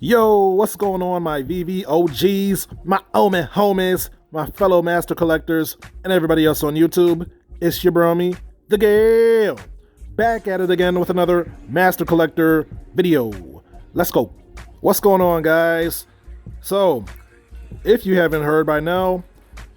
Yo, what's going on, my Veve OGs, my Omen homies, my fellow master collectors, and everybody else on YouTube? It's your bromie, the Gale, back at it again with another master collector video. Let's go. What's going on, guys? So, if you haven't heard by now,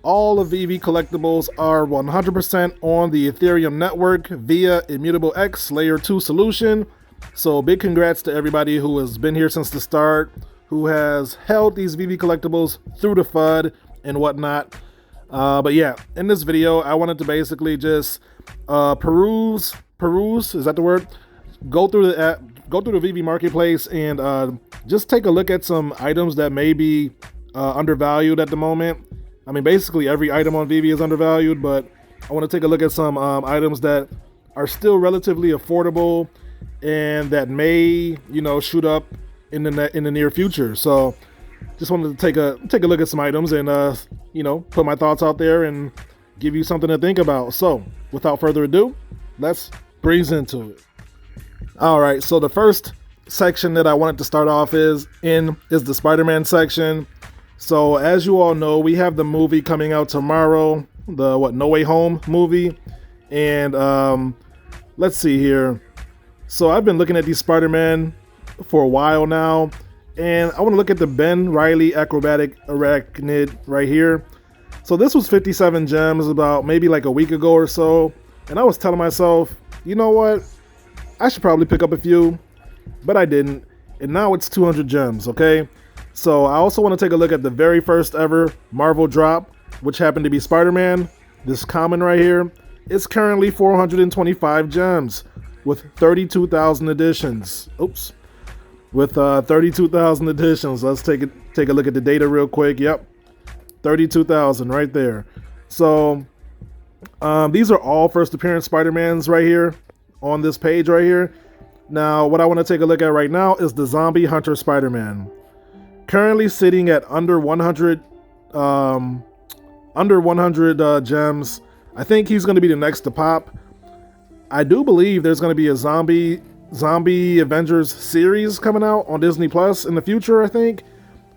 all of Veve collectibles are 100% on the Ethereum network via Immutable X Layer 2 solution. So big congrats to everybody who has been here since the start, who has held these Veve collectibles through the FUD and whatnot. But yeah, in this video, I wanted to basically just peruse, is that the word? Go through the app, go through the Veve marketplace and just take a look at some items that may be undervalued at the moment. I mean, basically every item on Veve is undervalued, but I want to take a look at some items that are still relatively affordable and that may, shoot up in the near future. So just wanted to take a look at some items and put my thoughts out there and give you something to think about. So without further ado, let's breeze into it. All right, so the first section that I wanted to start off is the SpiderMan section. So as you all know, we have the movie coming out tomorrow, the No Way Home movie, and let's see here. So I've been looking at these Spider-Man for a while now, and I want to look at the Ben Reilly Acrobatic Arachnid right here. So this was 57 gems about maybe like a week ago or so, and I was telling myself, you know what, I should probably pick up a few, but I didn't, and now it's 200 gems, okay? So I also want to take a look at the very first ever Marvel drop, which happened to be Spider-Man, this common right here. It's currently 425 gems. With 32,000 editions. Oops. With 32,000 editions. Let's take a look at the data real quick. Yep. 32,000 right there. So these are all first appearance Spider-Mans right here on this page right here. Now, what I want to take a look at right now is the Zombie Hunter Spider-Man. Currently sitting at under 100 gems. I think he's going to be the next to pop. I do believe there's going to be a zombie Avengers series coming out on Disney Plus in the future, I think.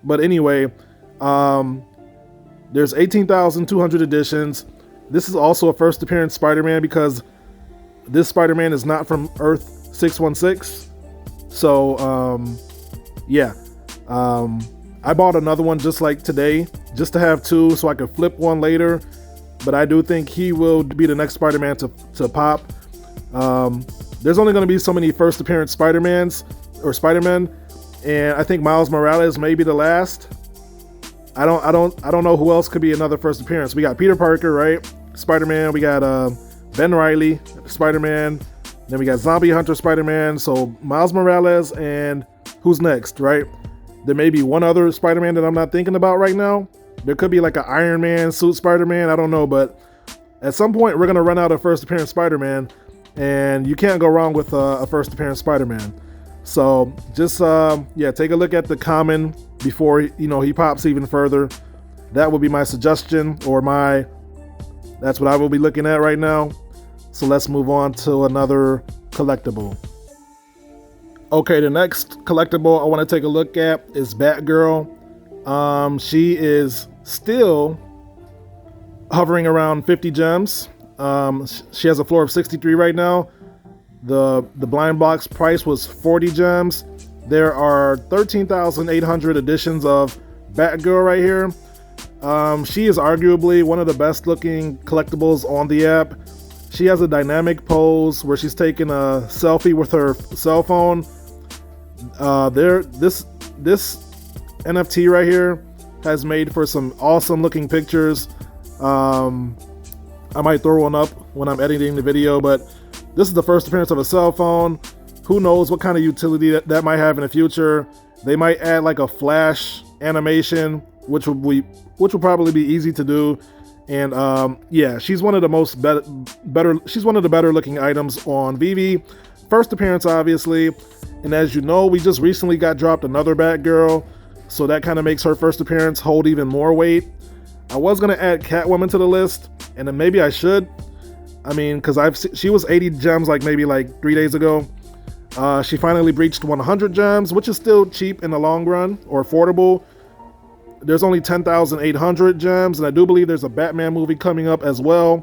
But anyway, there's 18,200 editions. This is also a first appearance Spider-Man because this Spider-Man is not from Earth 616. So, yeah. I bought another one just like today, just to have two so I could flip one later. But I do think he will be the next Spider-Man to pop. There's only going to be so many first appearance Spider-Mans or Spider-Men, and I think Miles Morales may be the last. I don't know who else could be another first appearance. We got Peter Parker, right? Spider-Man. We got Ben Reilly, Spider-Man. Then we got Zombie Hunter Spider-Man. So Miles Morales, and who's next, right? There may be one other Spider-Man that I'm not thinking about right now. There could be like an Iron Man suit Spider-Man. I don't know, but at some point we're gonna run out of first appearance Spider-Man. And you can't go wrong with a first appearance Spider-Man. So just take a look at the common before he pops even further. That would be my suggestion, or that's what I will be looking at right now. So let's move on to another collectible. Okay, the next collectible I want to take a look at is Batgirl. She is still hovering around 50 gems. She has a floor of 63 right now. The blind box price was 40 gems. There are 13,800 editions of Batgirl right here. She is arguably one of the best looking collectibles on the app. She has a dynamic pose where she's taking a selfie with her cell phone. This NFT right here has made for some awesome looking pictures. I might throw one up when I'm editing the video, but this is the first appearance of a cell phone. Who knows what kind of utility that might have in the future. They might add like a flash animation, which will probably be easy to do. And she's one of the she's one of the better looking items on Veve. First appearance, obviously. And as you know, we just recently got dropped another Batgirl, so that kind of makes her first appearance hold even more weight. I was gonna add Catwoman to the list, and then maybe I should. I mean, because she was 80 gems like maybe like 3 days ago. She finally breached 100 gems, which is still cheap in the long run, or affordable. There's only 10,800 gems, and I do believe there's a Batman movie coming up as well,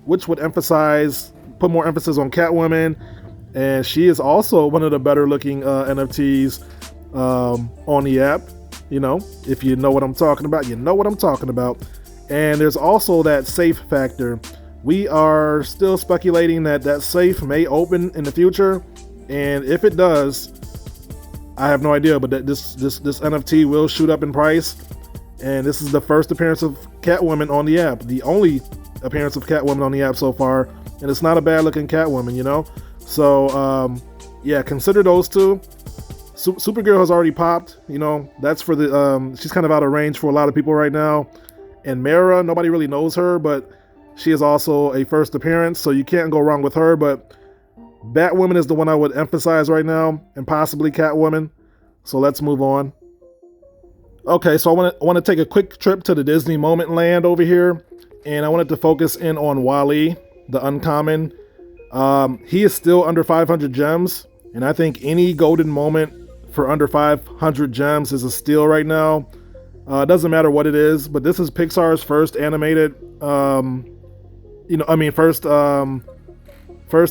which would put more emphasis on Catwoman. And she is also one of the better looking NFTs on the app. You know, if you know what I'm talking about, you know what I'm talking about. And there's also that safe factor. We are still speculating that that safe may open in the future, and if it does, I have no idea, but that this NFT will shoot up in price. And this is the first appearance of Catwoman on the app, the only appearance of Catwoman on the app so far, and it's not a bad looking Catwoman, you know. So yeah, consider those two. Supergirl has already popped, you know. That's for the she's kind of out of range for a lot of people right now. And Mara, nobody really knows her, but she is also a first appearance, so you can't go wrong with her. But Batwoman is the one I would emphasize right now, and possibly Catwoman. So let's move on. Okay, so I want to take a quick trip to the Disney moment land over here, and I wanted to focus in on Wall-E, the uncommon. He is still under 500 gems, and I think any golden moment for under 500 gems is a steal right now. It doesn't matter what it is, but this is Pixar's first animated, first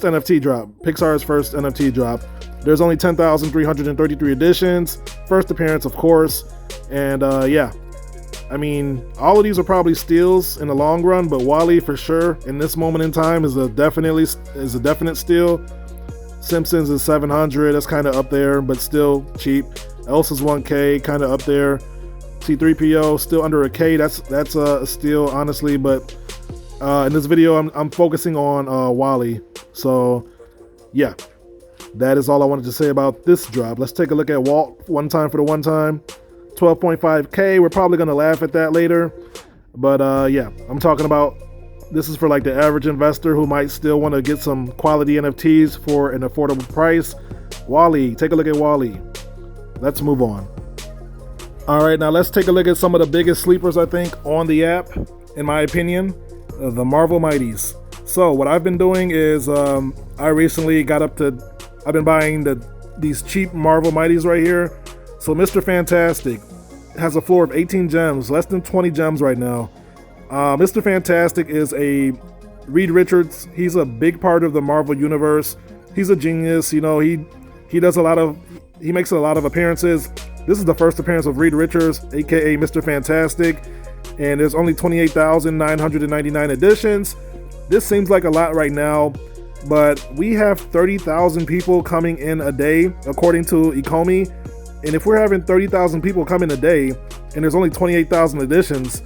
NFT drop. Pixar's first NFT drop. There's only 10,333 editions. First appearance, of course. And yeah, I mean, all of these are probably steals in the long run, but Wall-E for sure in this moment in time is a definite steal. Simpsons is 700. That's kind of up there, but still cheap. Elsa's 1K, kind of up there. C3PO still under a K. That's a steal, honestly. But in this video, I'm focusing on Wall-E. So yeah, that is all I wanted to say about this drop. Let's take a look at Walt one time for the one time. 12.5K. We're probably gonna laugh at that later, but yeah, I'm talking about this is for like the average investor who might still want to get some quality NFTs for an affordable price. Wall-E, take a look at Wall-E. Let's move on. All right, now let's take a look at some of the biggest sleepers I think on the app, in my opinion, the Marvel Mighties. So what I've been doing is I recently I've been buying these cheap Marvel Mighties right here. So Mr. Fantastic has a floor of 18 gems, less than 20 gems right now. Mr. Fantastic is a Reed Richards. He's a big part of the Marvel universe. He's a genius. You know, he makes a lot of appearances. This is the first appearance of Reed Richards, aka Mr. Fantastic, and there's only 28,999 editions. This seems like a lot right now, but we have 30,000 people coming in a day, according to Ecomi. And if we're having 30,000 people come in a day, and there's only 28,000 editions,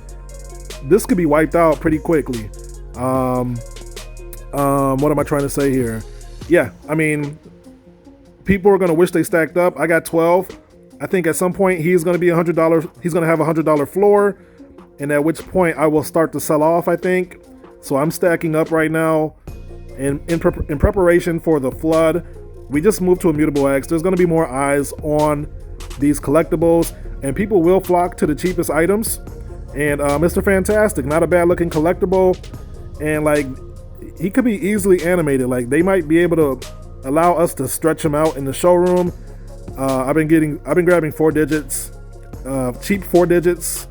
this could be wiped out pretty quickly. What am I trying to say here? Yeah, I mean, people are gonna wish they stacked up. I got 12. I think at some point he's gonna be $100. He's gonna have a $100 floor, and at which point I will start to sell off, I think. So I'm stacking up right now, and in preparation for the flood. We just moved to Immutable X. There's gonna be more eyes on these collectibles, and people will flock to the cheapest items. And Mr. Fantastic, not a bad looking collectible, and like he could be easily animated. Like they might be able to allow us to stretch him out in the showroom. I've been grabbing 4 digits, cheap 4 digits.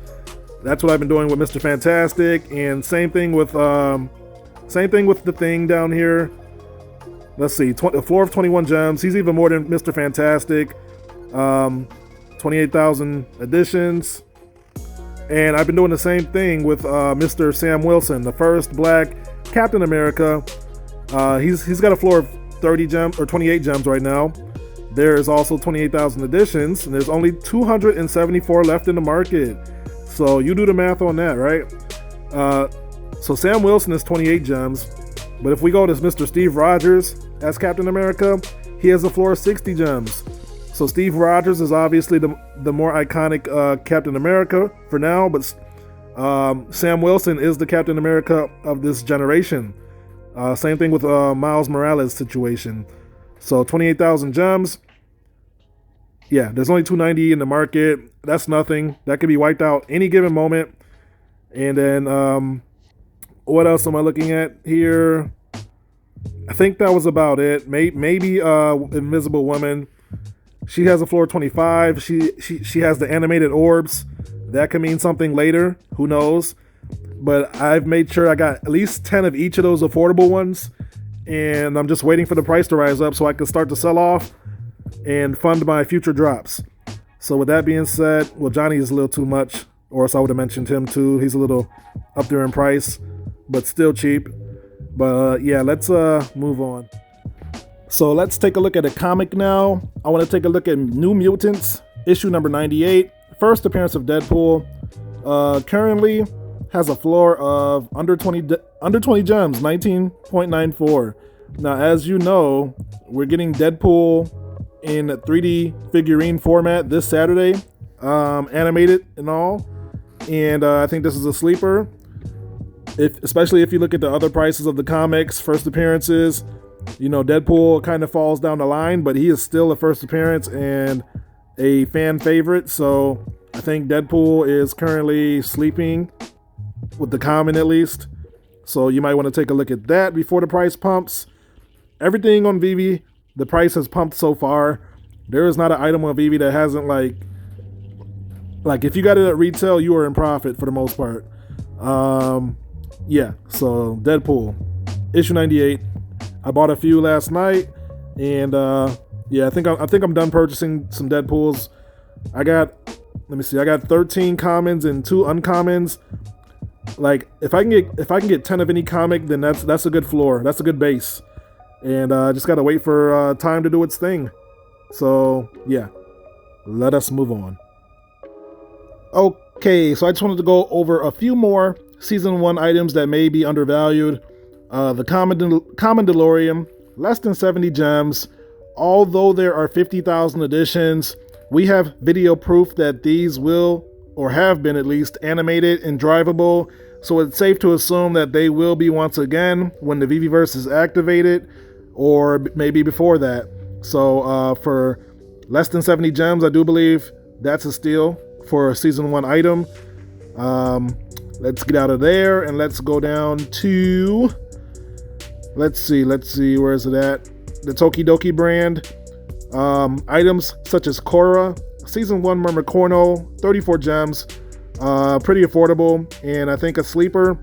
That's what I've been doing with Mr. Fantastic, and same thing with the thing down here. Let's see, a floor of 21 gems. He's even more than Mr. Fantastic. 28,000 editions. And I've been doing the same thing with Mr. Sam Wilson, the first black Captain America. He's got a floor of 30 gems or 28 gems right now. There is also 28,000 editions, and there's only 274 left in the market. So you do the math on that, right? So Sam Wilson is 28 gems, but if we go to Mr. Steve Rogers as Captain America, he has a floor of 60 gems. So Steve Rogers is obviously the more iconic Captain America for now, but Sam Wilson is the Captain America of this generation. Same thing with Miles Morales' situation. So 28,000 gems. Yeah, there's only 290 in the market. That's nothing. That could be wiped out any given moment. And then what else am I looking at here? I think that was about it. Maybe Invisible Woman. She has a floor 25. She has the animated orbs. That could mean something later. Who knows? But I've made sure I got at least 10 of each of those affordable ones. And I'm just waiting for the price to rise up so I can start to sell off and fund my future drops. So with that being said, well, Johnny is a little too much, or else I would have mentioned him too. He's a little up there in price, but still cheap. But yeah, let's move on. So let's take a look at a comic now. I want to take a look at New Mutants, issue number 98, first appearance of Deadpool. Currently has a floor of under 20 gems, 19.94. Now, as you know, we're getting Deadpool in 3D figurine format this Saturday, animated and all. And I think this is a sleeper. Especially if you look at the other prices of the comics, first appearances, you know, Deadpool kind of falls down the line, but he is still a first appearance and a fan favorite. So I think Deadpool is currently sleeping with the common at least. So you might want to take a look at that before the price pumps. Everything on Veve, the price has pumped so far. There is not an item on Veve that hasn't like if you got it at retail, you are in profit for the most part. Yeah, so Deadpool, issue 98. I bought a few last night, and yeah, I think I'm done purchasing some Deadpools. I got 13 commons and 2 uncommons. Like if I can get 10 of any comic, then that's a good floor. That's a good base. And I just gotta wait for time to do its thing. So yeah, let us move on. Okay, so I just wanted to go over a few more Season 1 items that may be undervalued. The Common DeLorean, less than 70 gems. Although there are 50,000 editions, we have video proof that these will, or have been at least, animated and drivable. So it's safe to assume that they will be once again when the Veveverse is activated, or maybe before that. So for less than 70 gems, I do believe that's a steal for a Season 1 item. Let's get out of there and let's go down to, let's see, where is it at? The Tokidoki brand. Items such as Korra, Season 1 Mermicorno, 34 gems, pretty affordable, and I think a sleeper.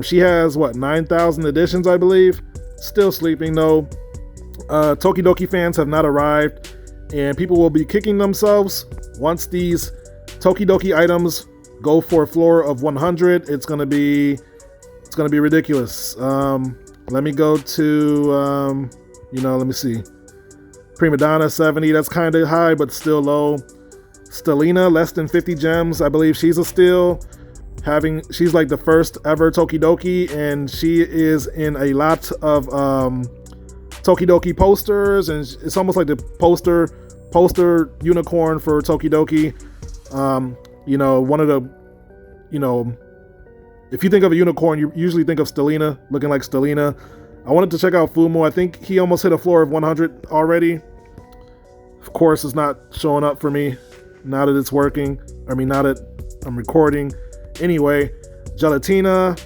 She has, 9,000 editions, I believe. Still sleeping though. Tokidoki fans have not arrived, and people will be kicking themselves once these Tokidoki items go for a floor of 100. It's gonna be ridiculous. Let me go to let me see. Prima Donna 70, that's kind of high but still low. Stelina, less than 50 gems. I believe she's a steal. She's like the first ever Tokidoki, and she is in a lot of Tokidoki posters, and it's almost like the poster unicorn for Tokidoki. One of the, if you think of a unicorn, you usually think of Stelina, looking like Stelina. I wanted to check out Fumo. I think he almost hit a floor of 100 already. Of course, it's not showing up for me now that it's working. Now that I'm recording. Anyway, Gelatina,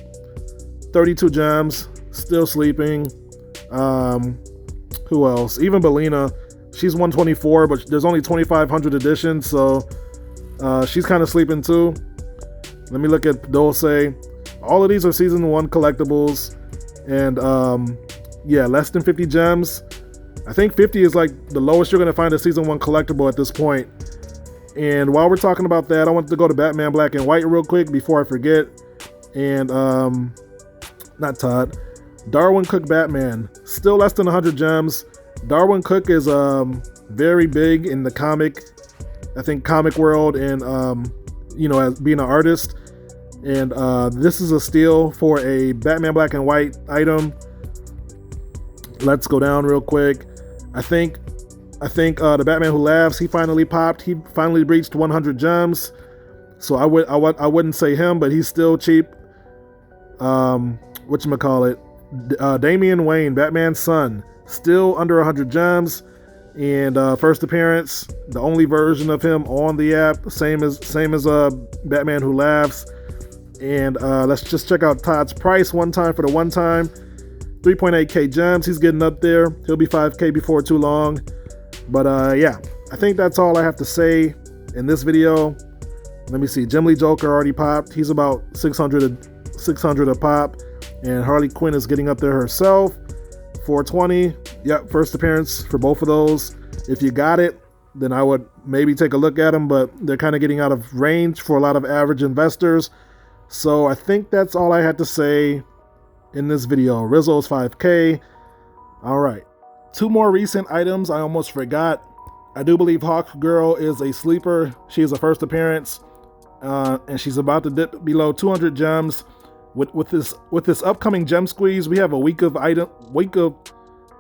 32 gems, still sleeping. Who else? Even Belina, she's 124, but there's only 2,500 editions, so she's kind of sleeping too. Let me look at Dulce. All of these are Season 1 collectibles, and less than 50 gems. I think 50 is like the lowest you're going to find a Season 1 collectible at this point. And while we're talking about that, I wanted to go to Batman Black and White real quick before I forget. And not Todd, Darwin Cook Batman, still less than 100 gems. Darwin Cook is very big in the comic world, and as being an artist. And this is a steal for a Batman Black and White item. Let's go down real quick. I think the Batman Who Laughs, he finally popped. He finally reached 100 gems. So I wouldn't say him, but he's still cheap. Whatchamacallit? Damian Wayne, Batman's son, still under 100 gems. And first appearance, the only version of him on the app, same as Batman Who Laughs. And let's just check out Todd's price one time for the one time. 3.8k gems. He's getting up there. He'll be 5k before too long. But yeah, I think that's all I have to say in this video. Let me see. Jim Lee Joker already popped. He's about 600 a pop. And Harley Quinn is getting up there herself. 420. Yep, first appearance for both of those. If you got it, then I would maybe take a look at them, but they're kind of getting out of range for a lot of average investors. So I think that's all I had to say in this video. Rizzo's 5k. All right. 2 more recent items I almost forgot. I do believe Hawk Girl is a sleeper. She is a first appearance, and she's about to dip below 200 gems. With this upcoming gem squeeze, we have a week of Veve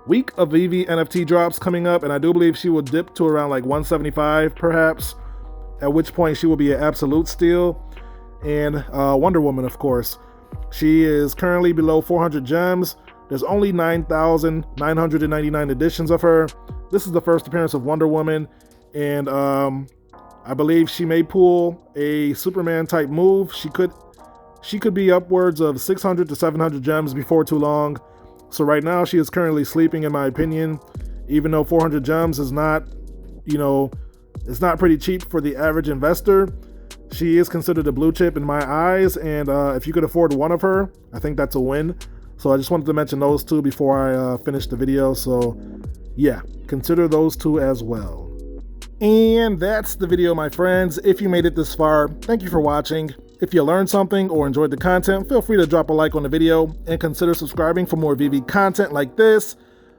NFT drops coming up, and I do believe she will dip to around like 175 perhaps, at which point she will be an absolute steal. And Wonder Woman, of course. She is currently below 400 gems. There's only 9,999 editions of her. This is the first appearance of Wonder Woman, and I believe she may pull a Superman type move. She could be upwards of 600 to 700 gems before too long. So right now she is currently sleeping, in my opinion, even though 400 gems is not, it's not pretty cheap for the average investor. She is considered a blue chip in my eyes, and if you could afford one of her, I think that's a win. So I just wanted to mention those 2 before I finish the video. So yeah, consider those 2 as well. And that's the video, my friends. If you made it this far, thank you for watching. If you learned something or enjoyed the content, feel free to drop a like on the video and consider subscribing for more Veve content like this.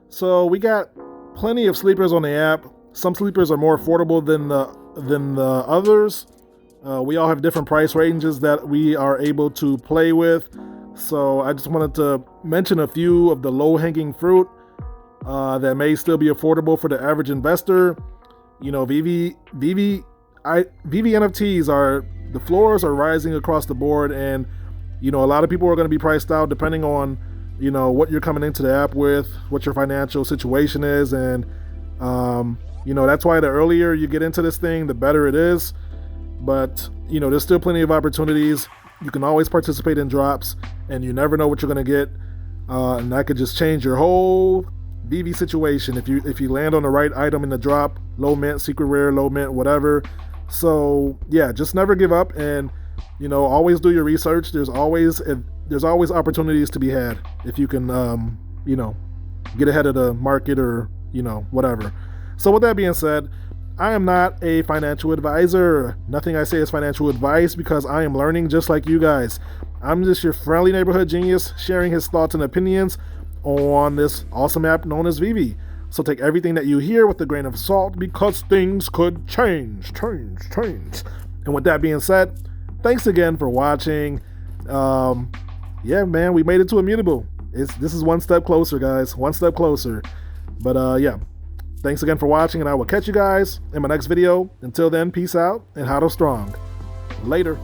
So we got plenty of sleepers on the app. Some sleepers are more affordable than the others. We all have different price ranges that we are able to play with. So I just wanted to mention a few of the low-hanging fruit that may still be affordable for the average investor. Veve NFTs the floors are rising across the board, and a lot of people are going to be priced out depending on what you're coming into the app with, what your financial situation is, and that's why the earlier you get into this thing, the better it is. But there's still plenty of opportunities. You can always participate in drops, and you never know what you're going to get, and that could just change your whole Veve situation if you land on the right item in the drop. Low mint, secret rare, low mint, whatever. So yeah, just never give up, and always do your research. There's always opportunities to be had if you can get ahead of the market, or whatever. So with that being said, I am not a financial advisor. Nothing I say is financial advice, because I am learning just like you guys. I'm just your friendly neighborhood genius sharing his thoughts and opinions on this awesome app known as Veve. So take everything that you hear with a grain of salt, because things could change. And with that being said, thanks again for watching. Yeah, man, we made it to Immutable. This is one step closer, guys. One step closer. But yeah, thanks again for watching, and I will catch you guys in my next video. Until then, peace out and hodl strong. Later.